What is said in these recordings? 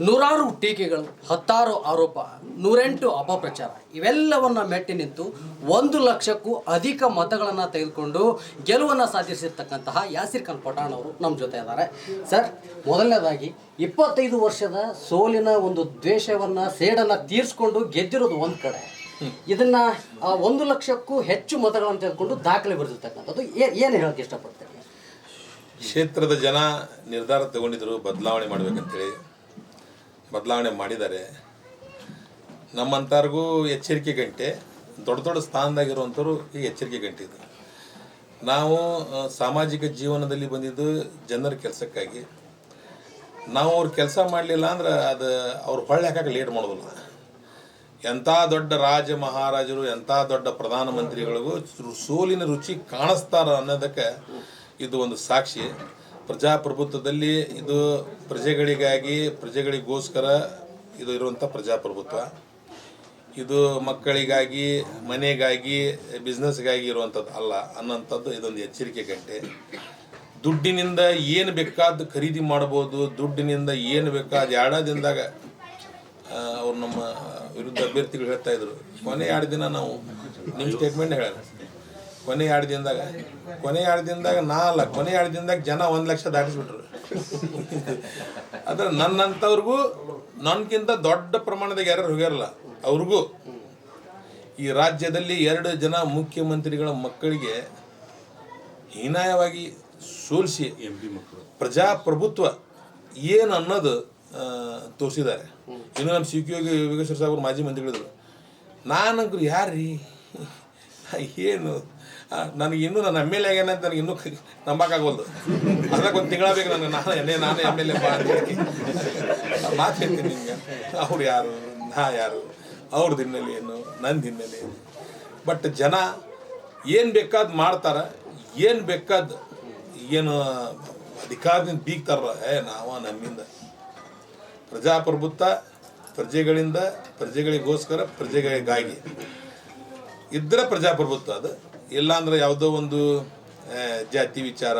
ನೂರಾರು ಟೀಕೆಗಳು, ಹತ್ತಾರು ಆರೋಪ, 108 ಅಪಪ್ರಚಾರ ಇವೆಲ್ಲವನ್ನು ಮೆಟ್ಟಿ ನಿಂತು 1,00,000ಕ್ಕೂ ಅಧಿಕ ಮತಗಳನ್ನು ತೆಗೆದುಕೊಂಡು ಗೆಲುವನ್ನು ಸಾಧಿಸಿರ್ತಕ್ಕಂತಹ ಯಾಸಿರ್ ಖಾನ್ ಪಠಾಣ್ ಅವರು ನಮ್ಮ ಜೊತೆ ಇದ್ದಾರೆ. ಸರ್, ಮೊದಲನೇದಾಗಿ 25 ವರ್ಷದ ಸೋಲಿನ ಒಂದು ದ್ವೇಷವನ್ನು, ಸೇಡನ್ನು ತೀರಿಸ್ಕೊಂಡು ಗೆದ್ದಿರೋದು ಒಂದು ಕಡೆ, ಇದನ್ನು 1,00,000ಕ್ಕೂ ಹೆಚ್ಚು ಮತಗಳನ್ನು ತೆಗೆದುಕೊಂಡು ದಾಖಲೆ ಬರೆದಿರ್ತಕ್ಕಂಥದ್ದು ಏನು ಹೇಳೋಕ್ಕೆ ಇಷ್ಟಪಡ್ತೇನೆ? ಕ್ಷೇತ್ರದ ಜನ ನಿರ್ಧಾರ ತಗೊಂಡಿದ್ರು ಬದಲಾವಣೆ ಮಾಡಬೇಕಂತೇಳಿ. ಬದಲಾವಣೆ ಮಾಡಿದ್ದಾರೆ. ನಮ್ಮಂಥವ್ರಿಗೂ ಎಚ್ಚರಿಕೆ ಗಂಟೆ, ದೊಡ್ಡ ದೊಡ್ಡ ಸ್ಥಾನದಾಗಿರುವಂಥವ್ರು ಈಗ ಎಚ್ಚರಿಕೆ ಗಂಟೆ ಇದೆ. ನಾವು ಸಾಮಾಜಿಕ ಜೀವನದಲ್ಲಿ ಬಂದಿದ್ದು ಜನರ ಕೆಲಸಕ್ಕಾಗಿ. ನಾವು ಅವ್ರ ಕೆಲಸ ಮಾಡಲಿಲ್ಲ ಅಂದ್ರೆ ಅದು ಅವ್ರು ಹೊಳ್ಳೆ ಹಾಕಕ್ಕೆ ಲೇಟ್ ಮಾಡೋದಿಲ್ಲ. ಎಂಥ ದೊಡ್ಡ ರಾಜ ಮಹಾರಾಜರು, ಎಂಥ ದೊಡ್ಡ ಪ್ರಧಾನಮಂತ್ರಿಗಳಿಗೂ ಸೋಲಿನ ರುಚಿ ಕಾಣಿಸ್ತಾರ ಅನ್ನೋದಕ್ಕೆ ಇದು ಒಂದು ಸಾಕ್ಷಿ. ಪ್ರಜಾಪ್ರಭುತ್ವದಲ್ಲಿ ಇದು ಪ್ರಜೆಗಳಿಗಾಗಿ, ಪ್ರಜೆಗಳಿಗೋಸ್ಕರ ಇದು ಇರುವಂಥ ಪ್ರಜಾಪ್ರಭುತ್ವ. ಇದು ಮಕ್ಕಳಿಗಾಗಿ, ಮನೆಗಾಗಿ, ಬಿಸ್ನೆಸ್ಗಾಗಿ ಇರುವಂಥದ್ದು ಅಲ್ಲ ಅನ್ನೋಂಥದ್ದು ಇದೊಂದು ಎಚ್ಚರಿಕೆ ಗಂಟೆ. ದುಡ್ಡಿನಿಂದ ಏನು ಬೇಕಾದ ಖರೀದಿ ಮಾಡ್ಬೋದು, ದುಡ್ಡಿನಿಂದ ಏನು ಬೇಕಾದ 2 ದಿನದಾಗ ಅವ್ರು ನಮ್ಮ ವಿರುದ್ಧ ಅಭ್ಯರ್ಥಿಗಳು ಹೇಳ್ತಾ ಇದ್ರು. ಕೊನೆ 2 ದಿನ ನಾವು ನಿಮ್ಮ ಸ್ಟೇಟ್ಮೆಂಟ್ ಹೇಳೋಣ. ಕೊನೆ 2 ದಿನದಾಗ ಕೊನೆ 2 ದಿನದಾಗ ಜನ 1,00,000 ದಾಟಿಸ್ಬಿಟ್ರು. ಆದರೆ ನನ್ನಂಥವ್ರಿಗೂ, ನನಗಿಂತ ದೊಡ್ಡ ಪ್ರಮಾಣದಾಗ ಯಾರು ಹೋಗ್ಯಾರಲ್ಲ ಅವ್ರಿಗೂ, ಈ ರಾಜ್ಯದಲ್ಲಿ 2 ಜನ ಮುಖ್ಯಮಂತ್ರಿಗಳ ಮಕ್ಕಳಿಗೆ ಹೀನಾಯವಾಗಿ ಸೋಲಿಸಿ ಪ್ರಜಾಪ್ರಭುತ್ವ ಏನು ಅನ್ನೋದು ತೋರಿಸಿದ್ದಾರೆ. ಇನ್ನು ನಮ್ಮ ಸಿ ಕ್ಯೂ ಯೋಗೇಶ್ವರ ಸಾಹೇಬ್ರು ಮಾಜಿ ಮಂತ್ರಿಗಳಿದ್ರು. ನಾನಂಕರು ಯಾರ್ರೀ, ಏನು ನನಗೆ ಇನ್ನೂ ನನ್ನ ಎಮ್ ಎಲ್ ಎ ಆಗ್ಯಾನ ಅಂತ ನನಗೆ ಇನ್ನೂ ನಂಬಕ್ಕಾಗೋಲ್ದು. ಅದಕ್ಕೆ ಒಂದು ತಿಂಗಳ ಬೇಕು ನನಗೆ. ನಾನು ಎಮ್ ಎಲ್ ಎ ಮಾತು ಹೇಳ್ತೀನಿ ನಿಮ್ಗೆ. ಅವ್ರು ಯಾರು, ನಾ ಯಾರು, ಅವ್ರದ್ದು ಹಿನ್ನೆಲೆ ಏನು, ನಂದು ಹಿನ್ನೆಲೆ ಏನು. ಬಟ್ ಜನ ಏನು ಬೇಕಾದ ಮಾಡ್ತಾರೆ, ಏನು ಬೇಕಾದ ಏನು ಅಧಿಕಾರದಿಂದ ಬೀಗ್ತಾರ, ನಮ್ಮಿಂದ ಪ್ರಜಾಪ್ರಭುತ್ವ ಪ್ರಜೆಗಳಿಂದ, ಪ್ರಜೆಗಳಿಗೋಸ್ಕರ, ಪ್ರಜೆಗಳಿಗಾಗಿ ಇದ್ರೆ ಪ್ರಜಾಪ್ರಭುತ್ವ ಅದು. ಇಲ್ಲಾಂದ್ರೆ ಯಾವುದೋ ಒಂದು ಜಾತಿ ವಿಚಾರ,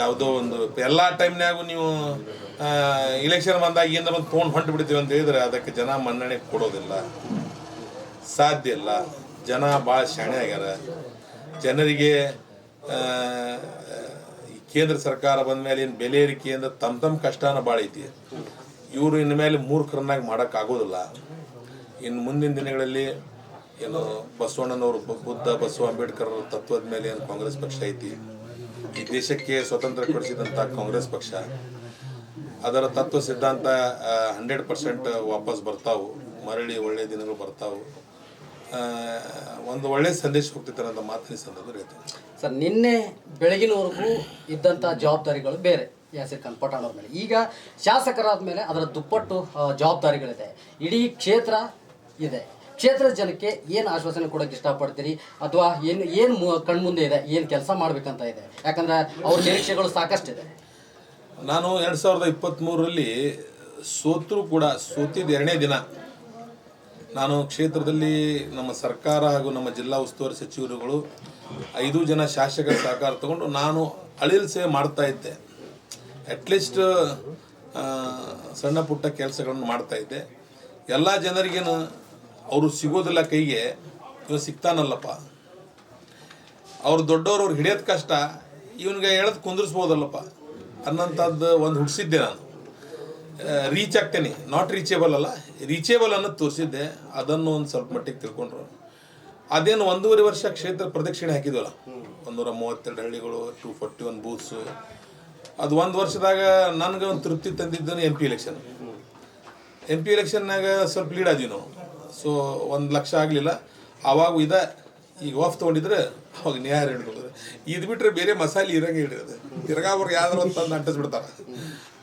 ಯಾವುದೋ ಒಂದು ಎಲ್ಲ ಟೈಮ್ನಾಗೂ ನೀವು ಇಲೆಕ್ಷನ್ ಬಂದಾಗ ಏನಾರ ಒಂದು ತೊಗೊಂಡು ಹೊಂಟು ಬಿಡ್ತೀವಿ ಅಂತ ಹೇಳಿದ್ರೆ ಅದಕ್ಕೆ ಜನ ಮನ್ನಣೆ ಕೊಡೋದಿಲ್ಲ, ಸಾಧ್ಯ ಇಲ್ಲ. ಜನ ಭಾಳ ಶಾಣೆ ಆಗ್ಯಾರ. ಜನರಿಗೆ ಕೇಂದ್ರ ಸರ್ಕಾರ ಬಂದ ಮೇಲೆ ಏನು ಬೆಲೆ ಏರಿಕೆಯಿಂದ ತಮ್ಮ ಕಷ್ಟನ ಭಾಳ ಐತಿ. ಇವರು ಇನ್ನು ಮೇಲೆ ಮೂರ್ಖರನ್ನಾಗಿ ಮಾಡೋಕ್ಕಾಗೋದಿಲ್ಲ. ಇನ್ನು ಮುಂದಿನ ದಿನಗಳಲ್ಲಿ ಏನು ಬಸವಣ್ಣನವರು, ಬುದ್ಧ, ಬಸವ ಅಂಬೇಡ್ಕರ್ ತತ್ವದ ಮೇಲೆ ಏನು ಕಾಂಗ್ರೆಸ್ ಪಕ್ಷ ಐತಿ, ಈ ದೇಶಕ್ಕೆ ಸ್ವತಂತ್ರ ಕೊಡಿಸಿದಂಥ ಕಾಂಗ್ರೆಸ್ ಪಕ್ಷ, ಅದರ ತತ್ವ ಸಿದ್ಧಾಂತ 100% ವಾಪಸ್ ಬರ್ತಾವು, ಮರಳಿ ಒಳ್ಳೆಯ ದಿನಗಳು ಬರ್ತಾವು, ಒಂದು ಒಳ್ಳೆಯ ಸಂದೇಶ ಹೋಗ್ತಿರ್ತಾರೆ ಅಂತ ಮಾತಿನ ಸಂದರ್ಭದಲ್ಲಿ ಹೇಳ್ತೀನಿ. ಸರ್, ನಿನ್ನೆ ಬೆಳಗಿನವರೆಗೂ ಇದ್ದಂಥ ಜವಾಬ್ದಾರಿಗಳು ಬೇರೆ ಯಾಸಿರ್ ಖಾನ್ ಪಠಾಣ್ ಅವ್ರ ಮೇಲೆ. ಈಗ ಶಾಸಕರಾದ ಮೇಲೆ ಅದರ ದುಪ್ಪಟ್ಟು ಜವಾಬ್ದಾರಿಗಳಿದೆ. ಇಡೀ ಕ್ಷೇತ್ರ ಇದೆ. ಕ್ಷೇತ್ರದ ಜನಕ್ಕೆ ಏನು ಆಶ್ವಾಸನೆ ಕೊಡೋಕ್ಕೆ ಇಷ್ಟಪಡ್ತೀರಿ, ಅಥವಾ ಏನು ಕಣ್ಮುಂದೆ ಇದೆ, ಏನು ಕೆಲಸ ಮಾಡಬೇಕಂತ ಇದೆ? ಯಾಕಂದರೆ ಅವ್ರ ನಿರೀಕ್ಷೆಗಳು ಸಾಕಷ್ಟಿದೆ. ನಾನು 2023ರಲ್ಲಿ ಸೋತರೂ ಕೂಡ ಸೋತಿದ್ದು 2ನೇ ದಿನ ನಾನು ಕ್ಷೇತ್ರದಲ್ಲಿ ನಮ್ಮ ಸರ್ಕಾರ ಹಾಗೂ ನಮ್ಮ ಜಿಲ್ಲಾ ಉಸ್ತುವಾರಿ ಸಚಿವರುಗಳು 5 ಜನ ಶಾಸಕರ ಸಹಕಾರ ತಗೊಂಡು ನಾನು ಅಳಿಲು ಸೇವೆ ಮಾಡ್ತಾ ಇದ್ದೆ. ಅಟ್ಲೀಸ್ಟ್ ಸಣ್ಣ ಪುಟ್ಟ ಕೆಲಸಗಳನ್ನು ಮಾಡ್ತಾ ಇದ್ದೆ. ಎಲ್ಲ ಜನರಿಗೇನು ಅವರು ಸಿಗೋದಿಲ್ಲ ಕೈಗೆ, ಇವ ಸಿಗ್ತಾನಲ್ಲಪ್ಪ, ಅವ್ರು ದೊಡ್ಡವ್ರು, ಅವ್ರು ಹಿಡಿಯೋದು ಕಷ್ಟ, ಇವನಿಗೆ ಎಳೆದು ಕುಂದಿರ್ಸ್ಬೋದಲ್ಲಪ್ಪ ಅನ್ನೋಂಥದ್ದು ಒಂದು ಹುಡ್ಸಿದ್ದೆ. ನಾನು ರೀಚ್ ಆಗ್ತೇನೆ, ನಾಟ್ ರೀಚೇಬಲ್ ಅಲ್ಲ, ರೀಚೇಬಲ್ ಅನ್ನೋದು ತೋರಿಸಿದ್ದೆ. ಅದನ್ನು ಒಂದು ಸ್ವಲ್ಪ ಮಟ್ಟಿಗೆ ತಿಳ್ಕೊಂಡ್ರು. ಅದೇನು 1.5 ವರ್ಷ ಕ್ಷೇತ್ರ ಪ್ರದಕ್ಷಿಣೆ ಹಾಕಿದ್ವಲ್ಲ, 132 ಹಳ್ಳಿಗಳು, 241 ಬೂತ್ಸು, ಅದು 1 ವರ್ಷದಾಗ ನನಗೆ ಒಂದು ತೃಪ್ತಿ ತಂದಿದ್ದನು MP ಎಲೆಕ್ಷನ್ನಾಗ ಸ್ವಲ್ಪ ಲೀಡ್ ಆದ್ವಿ ನಾವು. ಸೊ 1,00,000 ಆಗಲಿಲ್ಲ. ಆವಾಗ ಈಗ ಆಫ್ ತೊಗೊಂಡಿದ್ರೆ ಅವಾಗ ನ್ಯಾಯ ಹಿಡಿದ್ರೆ, ಇದು ಬಿಟ್ಟರೆ ಬೇರೆ ಮಸಾಲೆ ಇರಂಗೆ ಹಿಡಿಯೋದು, ತಿರ್ಗಾವ್ರಿಗೆ ಯಾವ್ದಾರು ಅಂತಂದು ಅಂಟಿಸ್ಬಿಡ್ತಾರೆ.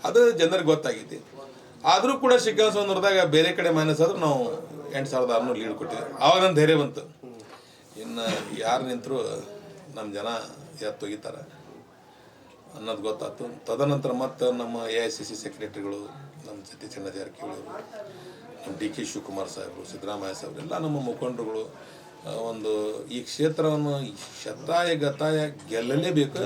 ಅದು ಜನರಿಗೆ ಗೊತ್ತಾಗೈತಿ. ಆದರೂ ಕೂಡ ಶಿಕ್ಷಣದಾಗ ಬೇರೆ ಕಡೆ ಮೈನಸ್ ಆದ್ರೆ ನಾವು 8,600 ಲೀಡ್ ಕೊಟ್ಟಿದ್ವಿ. ಆವಾಗ ನನ್ನ ಧೈರ್ಯ ಬಂತು, ಇನ್ನು ಯಾರು ನಿಂತರೂ ನಮ್ಮ ಜನ ಎತ್ತೊಗಿತಾರೆ ಅನ್ನೋದು ಗೊತ್ತಾಯ್ತು. ತದನಂತರ ಮತ್ತು ನಮ್ಮ AICC ಸೆಕ್ರೆಟರಿಗಳು, ನಮ್ಮ ಸತೀಶ್ ಜಾರಕಿಹೊಳಿ ಅವರು, ನಮ್ಮ DK ಶಿವಕುಮಾರ್ ಸಾಹೇಬರು, ಸಿದ್ದರಾಮಯ್ಯ ಸಾಹೇಬರು, ಎಲ್ಲ ನಮ್ಮ ಮುಖಂಡರುಗಳು ಒಂದು ಈ ಕ್ಷೇತ್ರವನ್ನು ಶತಾಯ ಗತಾಯ ಗೆಲ್ಲಲೇಬೇಕು.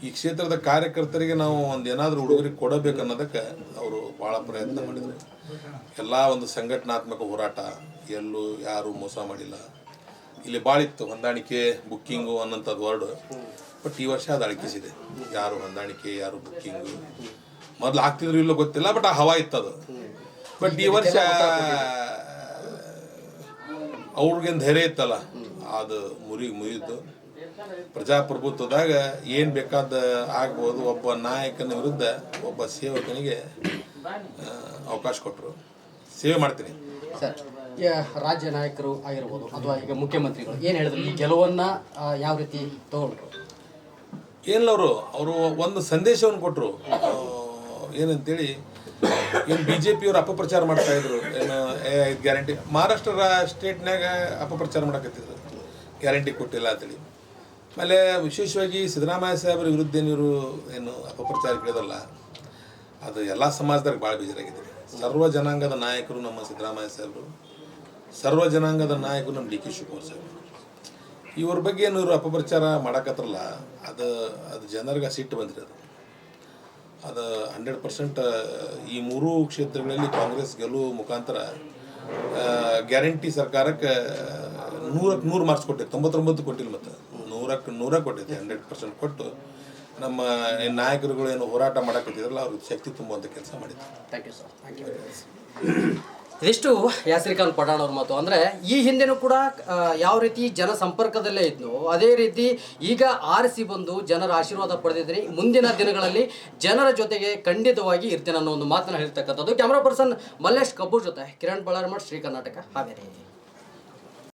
ಈ ಕ್ಷೇತ್ರದ ಕಾರ್ಯಕರ್ತರಿಗೆ ನಾವು ಒಂದು ಏನಾದರೂ ಉಡುಗೊರೆ ಕೊಡಬೇಕು ಅನ್ನೋದಕ್ಕೆ ಅವರು ಭಾಳ ಪ್ರಯತ್ನ ಮಾಡಿದರು. ಎಲ್ಲ ಒಂದು ಸಂಘಟನಾತ್ಮಕ ಹೋರಾಟ, ಎಲ್ಲೂ ಯಾರೂ ಮೋಸ ಮಾಡಿಲ್ಲ. ಇಲ್ಲಿ ಭಾಳ ಇತ್ತು ಹೊಂದಾಣಿಕೆ, ಬುಕ್ಕಿಂಗು ಅನ್ನೋಂಥದ್ದು ವರ್ಡ್. ಬಟ್ ಈ ವರ್ಷ ಅದು ಅಳಕಿಸಿದೆ. ಯಾರು ಹೊಂದಾಣಿಕೆ, ಯಾರು ಬುಕ್ಕಿಂಗು ಮೊದಲು ಆಗ್ತಿದ್ರು ಇಲ್ಲೋ ಗೊತ್ತಿಲ್ಲ, ಬಟ್ ಆ ಹವಾ ಇತ್ತದು. ಬಟ್ ಈ ವರ್ಷ ಅವ್ರಿಗೇನು ಧೈರ್ಯ ಇತ್ತಲ್ಲ, ಅದು ಮುರಿದು ಪ್ರಜಾಪ್ರಭುತ್ವದಾಗ ಏನು ಬೇಕಾದ ಆಗ್ಬೋದು. ಒಬ್ಬ ನಾಯಕನ ವಿರುದ್ಧ ಒಬ್ಬ ಸೇವಕನಿಗೆ ಅವಕಾಶ ಕೊಟ್ಟರು. ಸೇವೆ ಮಾಡ್ತೀನಿ ಸರ್. ರಾಜ್ಯ ನಾಯಕರು ಆಗಿರ್ಬೋದು ಅಥವಾ ಈಗ ಮುಖ್ಯಮಂತ್ರಿಗಳು ಏನು ಹೇಳಿದ್ರು, ಈ ಗೆಲುವನ್ನು ಯಾವ ರೀತಿ ತಗೊಂಡ್ರು? ಏನಿಲ್ಲ, ಅವರು ಒಂದು ಸಂದೇಶವನ್ನು ಕೊಟ್ಟರು. ಏನಂತೇಳಿ, ಏನು BJP ಅವರು ಅಪಪ್ರಚಾರ ಮಾಡ್ತಾಯಿದ್ರು. ಏನು ಗ್ಯಾರಂಟಿ ಮಹಾರಾಷ್ಟ್ರ ಸ್ಟೇಟ್ನಾಗ ಅಪಪ್ರಚಾರ ಮಾಡಕತ್ತಿದ್ರು, ಗ್ಯಾರಂಟಿ ಕೊಟ್ಟಿಲ್ಲ ಅಂತೇಳಿ. ಆಮೇಲೆ ವಿಶೇಷವಾಗಿ ಸಿದ್ದರಾಮಯ್ಯ ಸಾಹೇಬ್ರ ವಿರುದ್ಧ ಏನು ಅಪಪ್ರಚಾರ ಕೇಳಿದಲ್ಲ, ಅದು ಎಲ್ಲ ಸಮಾಜದಾಗ ಭಾಳ ಬೇಜಾರಾಗಿದೆ. ಸರ್ವ ಜನಾಂಗದ ನಾಯಕರು ನಮ್ಮ ಸಿದ್ದರಾಮಯ್ಯ ಸಾಹೇಬರು, ಸರ್ವ ಜನಾಂಗದ ನಾಯಕರು ನಮ್ಮ DK ಶಿವಕುಮಾರ್ ಸಾಹೇಬರು. ಇವ್ರ ಬಗ್ಗೆ ಏನು ಇವರು ಅಪಪ್ರಚಾರ ಮಾಡಕತ್ರಲ್ಲ, ಅದು ಜನರಿಗೆ ಸಿಟ್ಟು ಬಂದಿರೋದು. ಅದು 100% ಈ ಮೂರೂ ಕ್ಷೇತ್ರಗಳಲ್ಲಿ ಕಾಂಗ್ರೆಸ್ ಗೆಲುವು ಮುಖಾಂತರ ಗ್ಯಾರಂಟಿ ಸರ್ಕಾರಕ್ಕೆ 100ಕ್ಕೆ 100 ಮಾರ್ಕ್ಸ್ ಕೊಟ್ಟಿದೆ. 99 ಕೊಟ್ಟಿಲ್ಲ, ಮತ್ತು 100ಕ್ಕೆ 100 ಕೊಟ್ಟಿದೆ. 100% ಕೊಟ್ಟು ನಮ್ಮ ನಾಯಕರುಗಳು ಏನು ಹೋರಾಟ ಮಾಡಕತ್ತಿದ್ರಲ್ಲ, ಅವ್ರಿಗೆ ಶಕ್ತಿ ತುಂಬುವಂಥ ಕೆಲಸ ಮಾಡಿದ್ದಾರೆ. Thank you sir. Thank you. ಇದಿಷ್ಟು ಯಾಸಿರ್ ಖಾನ್ ಪಠಾಣ್ ಅವ್ರ ಮಾತು. ಅಂದರೆ ಈ ಹಿಂದೆನೂ ಕೂಡ ಯಾವ ರೀತಿ ಜನ ಸಂಪರ್ಕದಲ್ಲೇ ಇದ್ನು, ಅದೇ ರೀತಿ ಈಗ ಆರಿಸಿ ಬಂದು ಜನರ ಆಶೀರ್ವಾದ ಪಡೆದಿದ್ದೀನಿ. ಮುಂದಿನ ದಿನಗಳಲ್ಲಿ ಜನರ ಜೊತೆಗೆ ಖಂಡಿತವಾಗಿ ಇರ್ತೇನೆ ಅನ್ನೋ ಒಂದು ಮಾತನ್ನು ಹೇಳ್ತಕ್ಕಂಥದ್ದು. ಕ್ಯಾಮ್ರಾ ಪರ್ಸನ್ ಮಲ್ಲೇಶ್ ಕಬ್ಬೂರ್ ಜೊತೆ ಕಿರಣ್ ಬಳ್ಳಾರಮಠ್, ಶ್ರೀ ಕರ್ನಾಟಕ, ಹಾವೇರಿ.